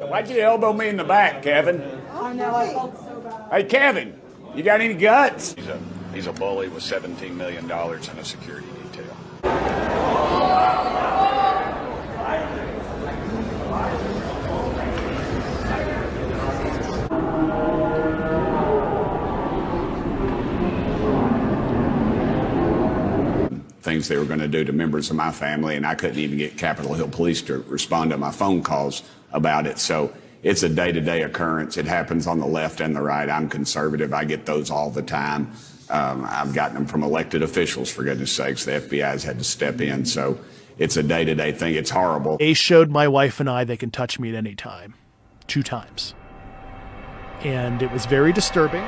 Why'd you elbow me in the back, Kevin? I know, I felt so bad. Hey, Kevin, you got any guts? He's a bully with $17 million in a security detail. Things they were going to do to members of my family, and I couldn't even get Capitol Hill Police to respond to my phone calls about it. So it's a day-to-day occurrence. It happens on the left and the right. I'm conservative. I get those all the time. I've gotten them from elected officials, for goodness sakes. The FBI's had to step in. So it's a day-to-day thing. It's horrible. They showed my wife and I they can touch me at any time, 2 times. And it was very disturbing.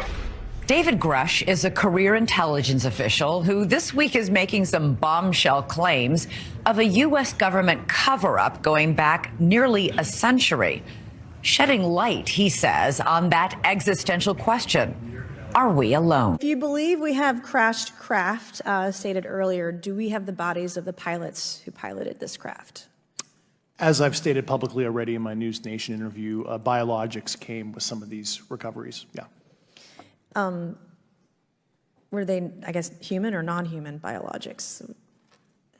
David Grush is a career intelligence official who this week is making some bombshell claims of a U.S. government cover-up going back nearly a century, shedding light, he says, on that existential question. Are we alone? If you believe we have crashed craft, stated earlier, do we have the bodies of the pilots who piloted this craft? As I've stated publicly already in my News Nation interview, biologics came with some of these recoveries, yeah. Were they, I guess, human or non-human biologics?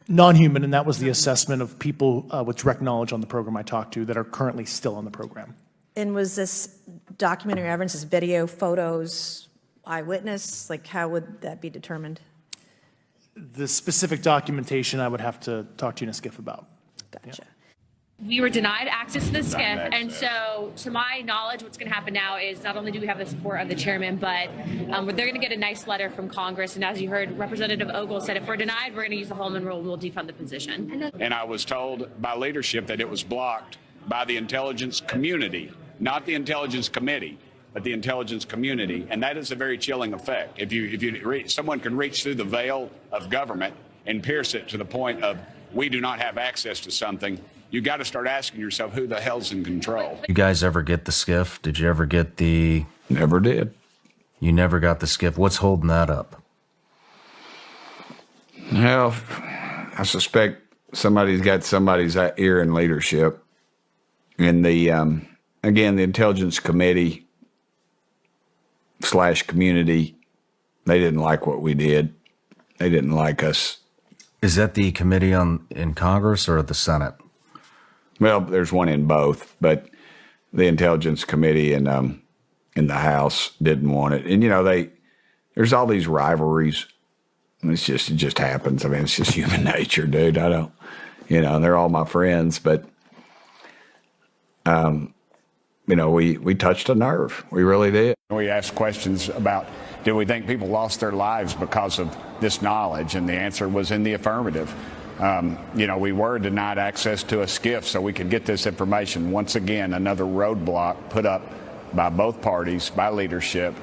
Non-human, and that was the assessment of people with direct knowledge on the program I talked to that are currently still on the program. And was this documentary evidence, this video, photos, eyewitness? Like, how would that be determined? The specific documentation I would have to talk to you in a skiff about. Gotcha. Yeah. We were denied access to the skiff, and so to my knowledge, what's going to happen now is not only do we have the support of the chairman, but they're going to get a nice letter from Congress. And as you heard, Representative Ogle said, if we're denied, we're going to use the Holman rule and we'll defund the position. And I was told by leadership that it was blocked by the intelligence community, not the intelligence committee, but the intelligence community. And that is a very chilling effect. If someone can reach through the veil of government and pierce it to the point of we do not have access to something, you got to start asking yourself, who the hell's in control? You guys ever get the skiff? Did you ever get the... Never did. You never got the skiff. What's holding that up? Well, I suspect somebody's got somebody's ear in leadership. And again, the Intelligence Committee / community, they didn't like what we did. They didn't like us. Is that the committee in Congress or the Senate? Well, there's one in both, but the Intelligence Committee in the House didn't want it. And, there's all these rivalries. And it just happens. I mean, it's just human nature, dude. I don't, they're all my friends, but, we touched a nerve. We really did. We asked questions about, do we think people lost their lives because of this knowledge? And the answer was in the affirmative. We were denied access to a skiff so we could get this information. Once again, another roadblock put up by both parties, by leadership,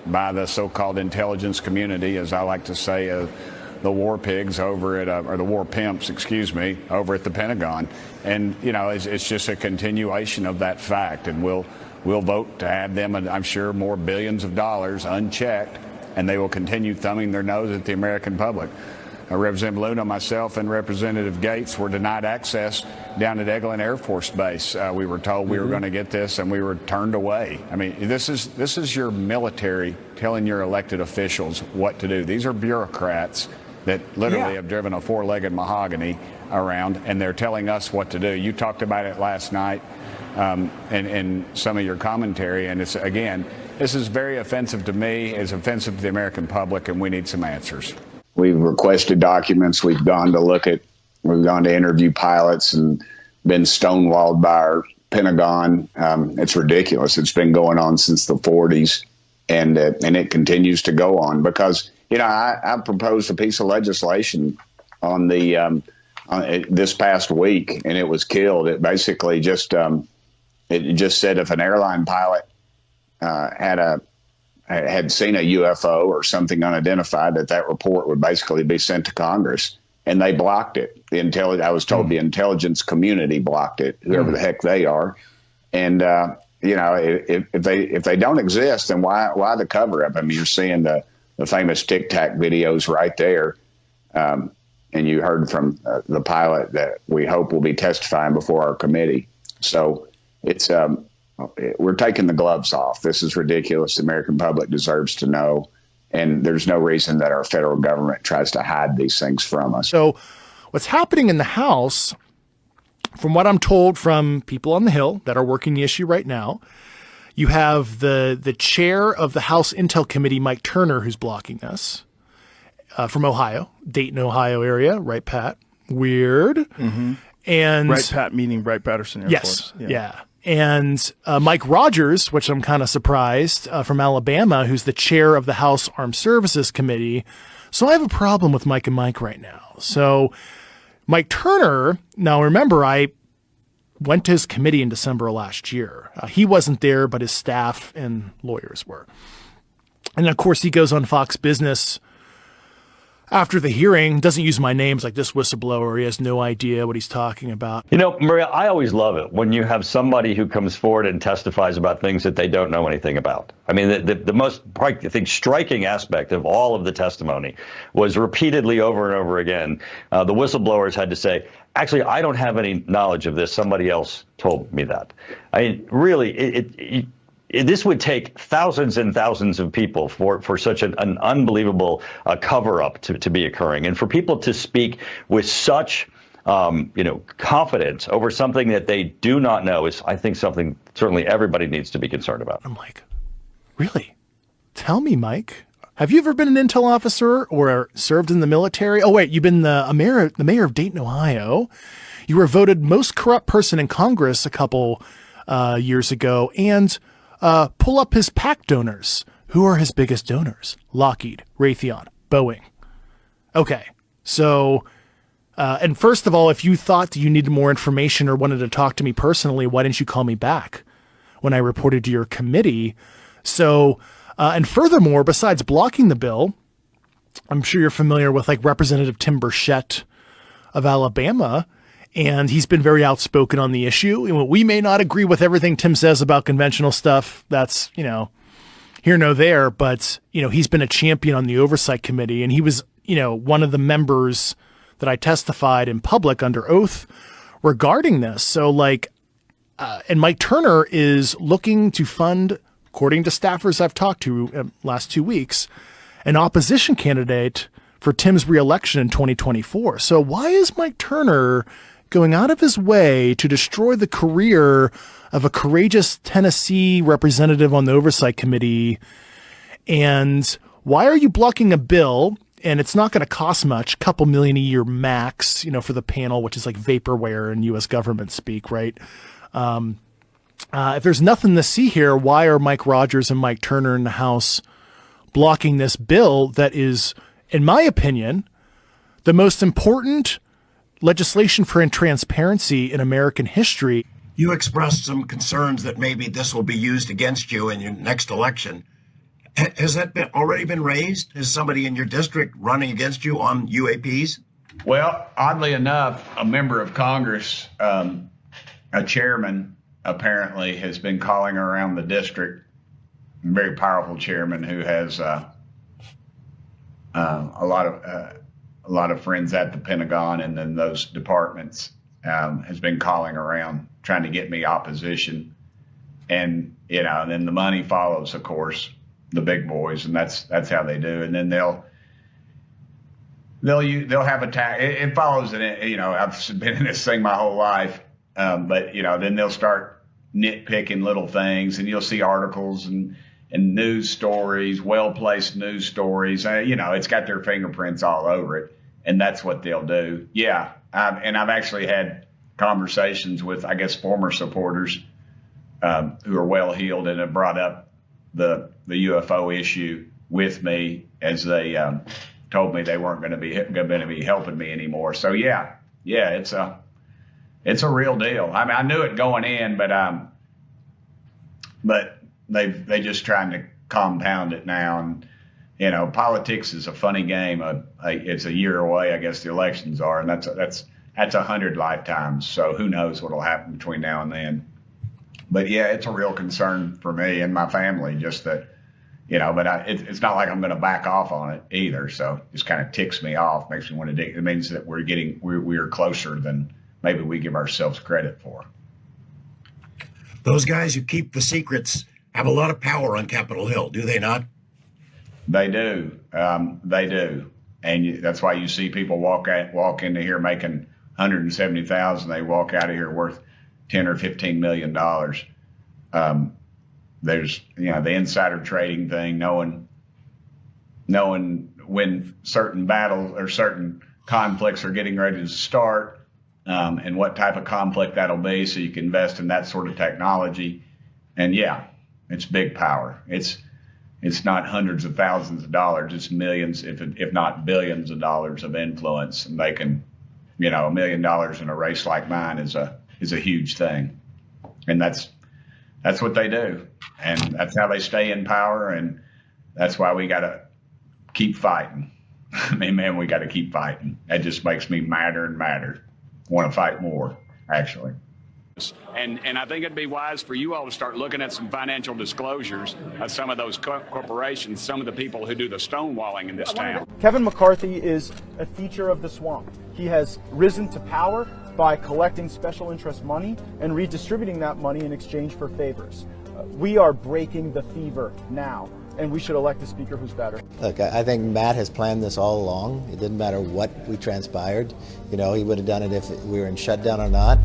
by the so-called intelligence community, as I like to say, the war pigs over at, or the war pimps, over at the Pentagon. And, it's just a continuation of that fact. And we'll vote to have them, I'm sure, more billions of dollars unchecked, and they will continue thumbing their nose at the American public. Representative Luna, myself, and Representative Gates were denied access down at Eglin Air Force Base. We were told we were going to get this, and we were turned away. I mean, this is your military telling your elected officials what to do. These are bureaucrats that literally have driven a 4-legged mahogany around, and they're telling us what to do. You talked about it last night in some of your commentary, and this is very offensive to me. It's offensive to the American public, and we need some answers. We've requested documents. We've gone to interview pilots and been stonewalled by our Pentagon. It's ridiculous. It's been going on since the 40s, and it continues to go on because, I proposed a piece of legislation on this past week, and it was killed. It basically just said if an airline pilot had seen a UFO or something unidentified, that report would basically be sent to Congress, and they blocked it. I was told the intelligence community blocked it, whoever the heck they are. And if they don't exist, then why the cover up? I mean, you're seeing the famous Tic Tac videos right there, and you heard from the pilot that we hope will be testifying before our committee. So it's we're taking the gloves off. This is ridiculous. The American public deserves to know, and there's no reason that our federal government tries to hide these things from us. So what's happening in the House, from what I'm told from people on the Hill that are working the issue right now, you have the chair of the House Intel Committee, Mike Turner, who's blocking this, from Ohio, Dayton, Ohio area, right, Pat? Weird. Mm-hmm. And Right, Pat, meaning Wright-Patterson Air yes, Force. yeah. And Mike Rogers, which I'm kind of surprised, from Alabama, who's the chair of the House Armed Services Committee. So I have a problem with Mike and Mike right now. So Mike Turner, now remember, I went to his committee in December of last year. He wasn't there, but his staff and lawyers were. And of course, he goes on Fox Business after the hearing, doesn't use my names like this whistleblower. He has no idea what he's talking about. You know, Maria, I always love it when you have somebody who comes forward and testifies about things that they don't know anything about. I mean, the most, I think, striking aspect of all of the testimony was repeatedly over and over again, the whistleblowers had to say, actually, I don't have any knowledge of this. Somebody else told me that. I mean, really, this would take thousands and thousands of people for such an unbelievable cover-up to be occurring, and for people to speak with such confidence over something that they do not know is, I think, something certainly everybody needs to be concerned about. I'm like, really? Tell me, Mike. Have you ever been an intel officer or served in the military? Oh, wait, you've been the mayor of Dayton, Ohio. You were voted most corrupt person in Congress a couple years ago, and pull up his PAC donors. Who are his biggest donors? Lockheed, Raytheon, Boeing. Okay, so, and first of all, if you thought that you needed more information or wanted to talk to me personally, why didn't you call me back when I reported to your committee? So, and furthermore, besides blocking the bill, I'm sure you're familiar with like Representative Tim Burchett of Alabama, and he's been very outspoken on the issue. We may not agree with everything Tim says about conventional stuff. That's, here nor there. But, he's been a champion on the Oversight Committee. And he was, one of the members that I testified in public under oath regarding this. So and Mike Turner is looking to fund, according to staffers I've talked to last 2 weeks, an opposition candidate for Tim's reelection in 2024. So why is Mike Turner going out of his way to destroy the career of a courageous Tennessee representative on the Oversight Committee? And why are you blocking a bill? And it's not going to cost much, a couple million a year max, for the panel, which is like vaporware in U.S. government speak, right? If there's nothing to see here, why are Mike Rogers and Mike Turner in the House blocking this bill that is, in my opinion, the most important legislation for transparency in American history? You expressed some concerns that maybe this will be used against you in your next election. Has that already been raised? Is somebody in your district running against you on UAPs? Well, oddly enough, a member of Congress, a chairman, apparently has been calling around the district, a very powerful chairman who has a lot of friends at the Pentagon and then those departments, has been calling around trying to get me opposition. And, and then the money follows, of course, the big boys, and that's how they do. And then they'll have a tax. It follows it. I've been in this thing my whole life. But then they'll start nitpicking little things, and you'll see articles and news stories, well-placed news stories. It's got their fingerprints all over it, and that's what they'll do. Yeah, and I've actually had conversations with, I guess, former supporters who are well-heeled and have brought up the UFO issue with me as they told me they weren't going to be helping me anymore. So yeah, it's a real deal. I mean, I knew it going in, but they just trying to compound it now. And politics is a funny game. It's a year away, I guess the elections are, and that's 100 lifetimes. So who knows what'll happen between now and then. But yeah, it's a real concern for me and my family. Just that, but it's not like I'm going to back off on it either. So it just kind of ticks me off, makes me want to dig. It means that we're closer than maybe we give ourselves credit for. Those guys who keep the secrets have a lot of power on Capitol Hill, do they not? They do. They do. And that's why you see people walk into here making $170,000. They walk out of here worth $10 or $15 million. There's, the insider trading thing, knowing when certain battles or certain conflicts are getting ready to start, and what type of conflict that'll be, so you can invest in that sort of technology. And yeah, it's big power. It's not hundreds of thousands of dollars. It's millions, if not billions of dollars of influence. And they can, $1 million in a race like mine is a huge thing. And that's what they do. And that's how they stay in power. And that's why we got to keep fighting. I mean, man, we got to keep fighting. That just makes me madder and madder. Want to fight more, actually. And I think it'd be wise for you all to start looking at some financial disclosures of some of those corporations, some of the people who do the stonewalling in this town. Kevin McCarthy is a feature of the swamp. He has risen to power by collecting special interest money and redistributing that money in exchange for favors. We are breaking the fever now, and we should elect a speaker who's better. Look, I think Matt has planned this all along. It didn't matter what we transpired. He would have done it if we were in shutdown or not.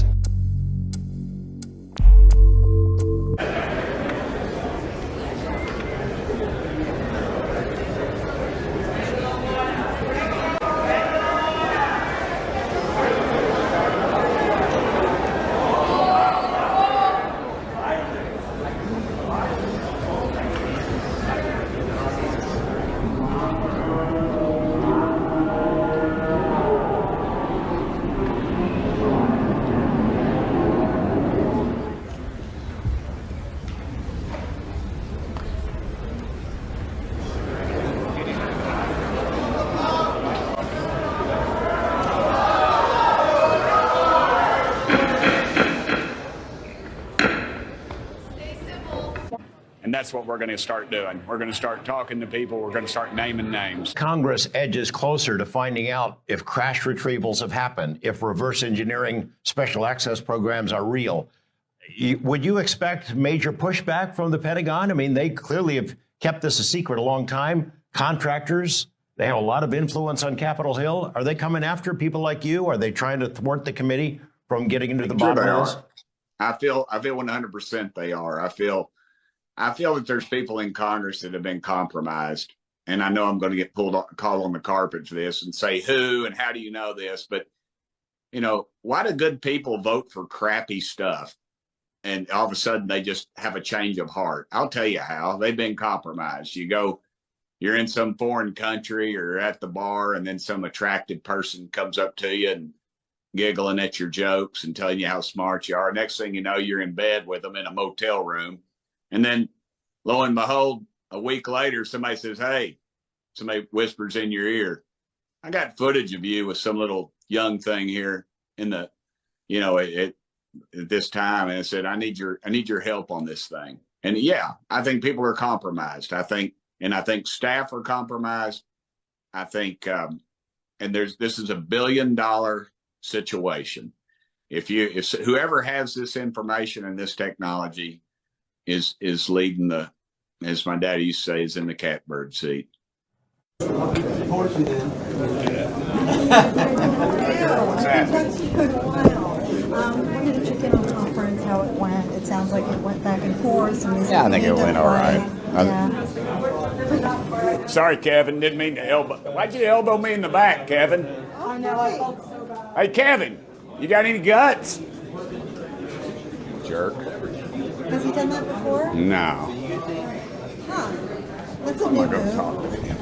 And that's what we're going to start doing. We're going to start talking to people. We're going to start naming names. Congress edges closer to finding out if crash retrievals have happened, if reverse engineering special access programs are real. Would you expect major pushback from the Pentagon? I mean, they clearly have kept this a secret a long time. Contractors, they have a lot of influence on Capitol Hill. Are they coming after people like you? Are they trying to thwart the committee from getting into the bottom of this? I feel 100% they are. I feel that there's people in Congress that have been compromised. And I know I'm going to get called on the carpet for this and say who and how do you know this? But, why do good people vote for crappy stuff? And all of a sudden they just have a change of heart. I'll tell you how. They've been compromised. You're in some foreign country or at the bar, and then some attractive person comes up to you and giggling at your jokes and telling you how smart you are. Next thing you know, you're in bed with them in a motel room. And then, lo and behold, a week later, somebody says, hey, somebody whispers in your ear, I got footage of you with some little young thing here in the, at this time. And I said, I need your help on this thing. And yeah, I think people are compromised. I think staff are compromised. I think, and this is $1 billion situation. If whoever has this information and this technology is leading the, as my daddy used to say, is in the catbird seat. What's that? When did the chicken conference, how it went? It sounds like it went back and forth. Yeah, I think it went all right. Yeah. Sorry, Kevin, didn't mean to elbow. Why'd you elbow me in the back, Kevin? I know, I felt so bad. Hey, Kevin, you got any guts? Jerk. Has he done that before? No. Huh. That's a new move. Talk with him.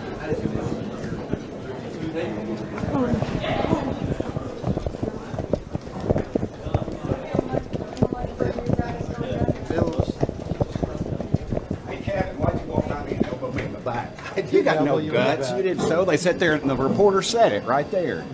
Hey, Kevin, why'd you walk by me and elbow me in the back? You got no guts. You didn't so. They sat there and the reporter said it right there.